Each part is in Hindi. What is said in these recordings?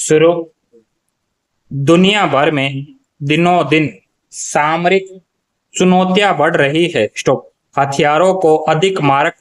शुरू। दुनिया भर में दिनों दिन सामरिक चुनौतियां बढ़ रही है। स्टॉप। हथियारों को अधिक मारक,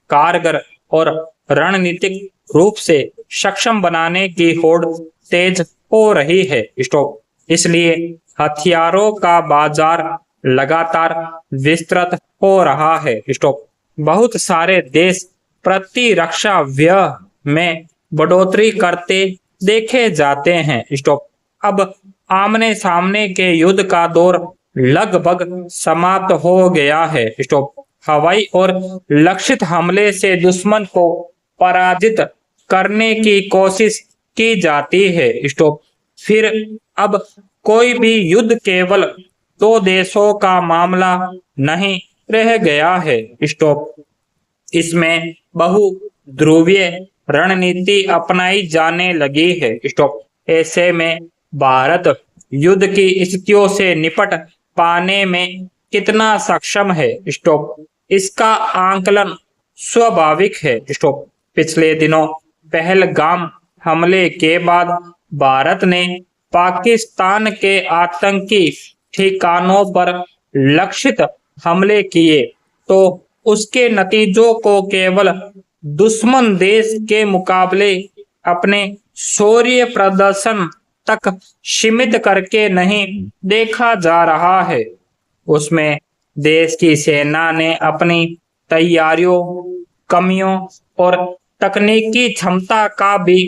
कारगर और रणनीतिक रूप से सक्षम बनाने की होड़ तेज हो रही है। स्टॉप। इसलिए हथियारों का बाजार लगातार विस्तृत हो रहा है। स्टॉप। बहुत सारे देश प्रतिरक्षा व्यय में बढ़ोतरी करते देखे जाते हैं। स्टॉप। अब आमने सामने के युद्ध का दौर लगभग समाप्त हो गया है। स्टॉप। हवाई और लक्षित हमले से दुश्मन को पराजित करने की कोशिश की जाती है। स्टॉप। फिर अब कोई भी युद्ध केवल दो देशों का मामला नहीं रह गया है। स्टॉप। इसमें बहु ध्रुवीय रणनीति अपनाई जाने लगी है। स्टॉप। ऐसे में भारत युद्ध की स्थितियों से निपट पाने में कितना सक्षम है? स्टॉप। इसका आंकलन स्वाभाविक है। स्टॉप। पिछले दिनों पहलगाम हमले के बाद भारत ने पाकिस्तान के आतंकी ठिकानों पर लक्षित हमले किए तो उसके नतीजों को केवल दुश्मन देश के मुकाबले अपने शौर्य प्रदर्शन तक सीमित करके नहीं देखा जा रहा है। उसमें देश की सेना ने अपनी तैयारियों, कमियों और तकनीकी क्षमता का भी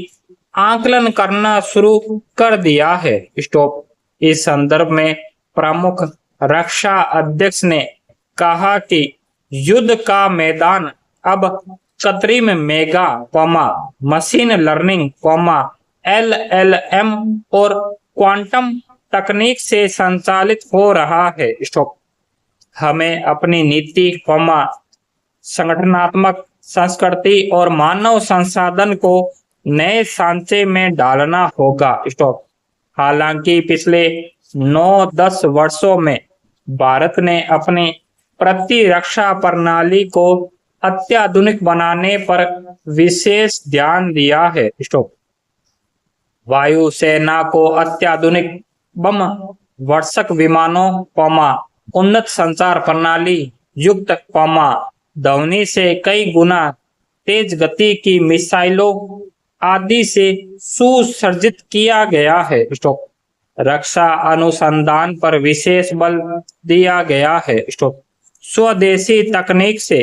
आकलन करना शुरू कर दिया है। स्टॉप। इस संदर्भ में प्रमुख रक्षा अध्यक्ष ने कहा कि युद्ध का मैदान अब कृत्रिम मेगा, मशीन लर्निंग, LLM और क्वांटम तकनीक से संचालित हो रहा है। स्टॉप। हमें अपनी नीति, संगठनात्मक संस्कृति और मानव संसाधन को नए सांचे में डालना होगा। स्टॉप। हालांकि पिछले 9-10 वर्षों में भारत ने अपनी प्रतिरक्षा प्रणाली को अत्याधुनिक बनाने पर विशेष ध्यान दिया है। स्टॉप। वायुसेना को अत्याधुनिक बम वर्षक विमानों, उन्नत संचार प्रणाली युक्त, ध्वनि से कई गुना तेज गति की मिसाइलों आदि से सुसज्जित किया गया है। स्टॉप। रक्षा अनुसंधान पर विशेष बल दिया गया है। स्टॉप। स्वदेशी तकनीक से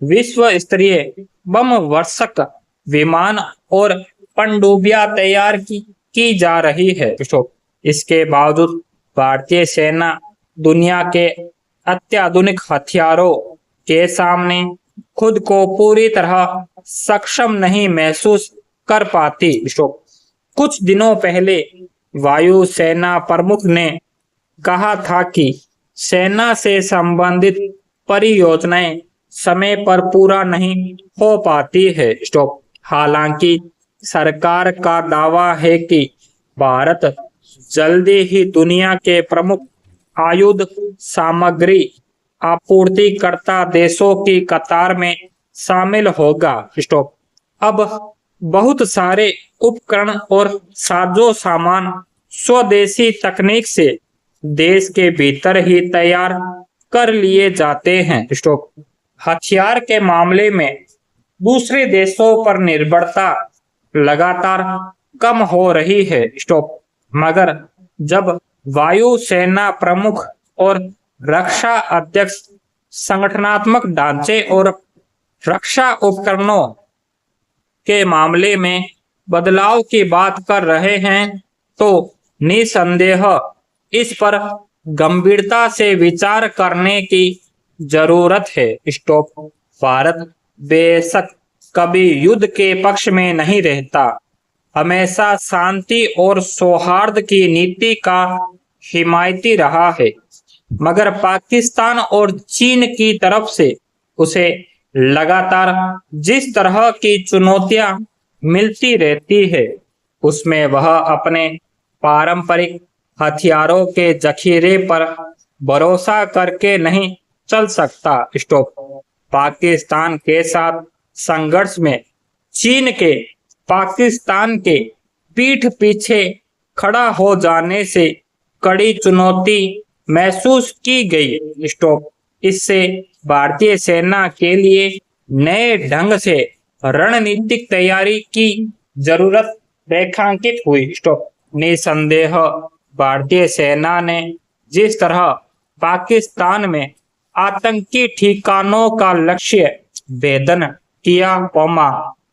विश्व स्तरीय बम वर्षक विमान और पनडुब्बियां तैयार की जा रही है। स्टॉप। इसके बावजूद भारतीय सेना दुनिया के अत्याधुनिक हथियारों के सामने खुद को पूरी तरह सक्षम नहीं महसूस कर पाती। स्टॉप। कुछ दिनों पहले वायुसेना प्रमुख ने कहा था कि सेना से संबंधित परियोजनाएं समय पर पूरा नहीं हो पाती है। स्टॉप। हालांकि सरकार का दावा है कि भारत जल्दी ही दुनिया के प्रमुख आयुध सामग्री आपूर्तिकर्ता देशों की कतार में शामिल होगा। स्टॉप। अब बहुत सारे उपकरण और साजो सामान स्वदेशी तकनीक से देश के भीतर ही तैयार कर लिए जाते हैं। स्टॉप। हथियार के मामले में दूसरे देशों पर निर्भरता लगातार कम हो रही है। स्टॉप। मगर जब वायुसेना प्रमुख और रक्षा अध्यक्ष संगठनात्मक ढांचे और रक्षा उपकरणों के मामले में बदलाव की बात कर रहे हैं तो निसंदेह इस पर गंभीरता से विचार करने की जरूरत है। स्टॉप। भारत बेशक कभी युद्ध के पक्ष में नहीं रहता, हमेशा शांति और सौहार्द की नीति का हिमायती रहा है, मगर पाकिस्तान और चीन की तरफ से उसे लगातार जिस तरह की चुनौतियां मिलती रहती है उसमें वह अपने पारंपरिक हथियारों के जखीरे पर भरोसा करके नहीं चल सकता। स्टॉप। पाकिस्तान के साथ संघर्ष में चीन के पाकिस्तान के पीठ पीछे खड़ा हो जाने से कड़ी चुनौती महसूस की गई। स्टॉप। इससे भारतीय सेना के लिए नए ढंग से रणनीतिक तैयारी की जरूरत रेखांकित हुई। स्टॉप। निसंदेह भारतीय सेना ने जिस तरह पाकिस्तान में आतंकी ठिकानों का लक्ष्य भेदन किया,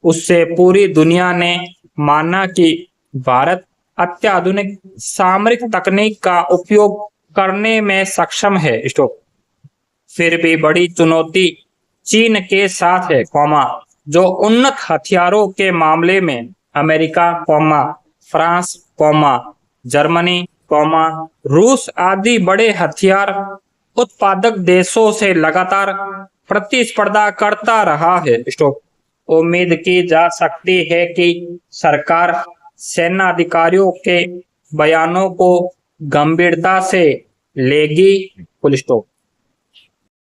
उससे पूरी दुनिया ने माना कि भारत अत्याधुनिक सामरिक तकनीक का उपयोग करने में सक्षम है। स्टॉप। फिर भी बड़ी चुनौती चीन के साथ है, जो उन्नत हथियारों के मामले में अमेरिका, फ्रांस, जर्मनी, रूस आदि बड़े हथियार उत्पादक देशों से लगातार प्रतिस्पर्धा करता रहा है। स्टॉप। उम्मीद की जा सकती है कि सरकार सेना अधिकारियों के बयानों को गंभीरता से लेगी। Full stop.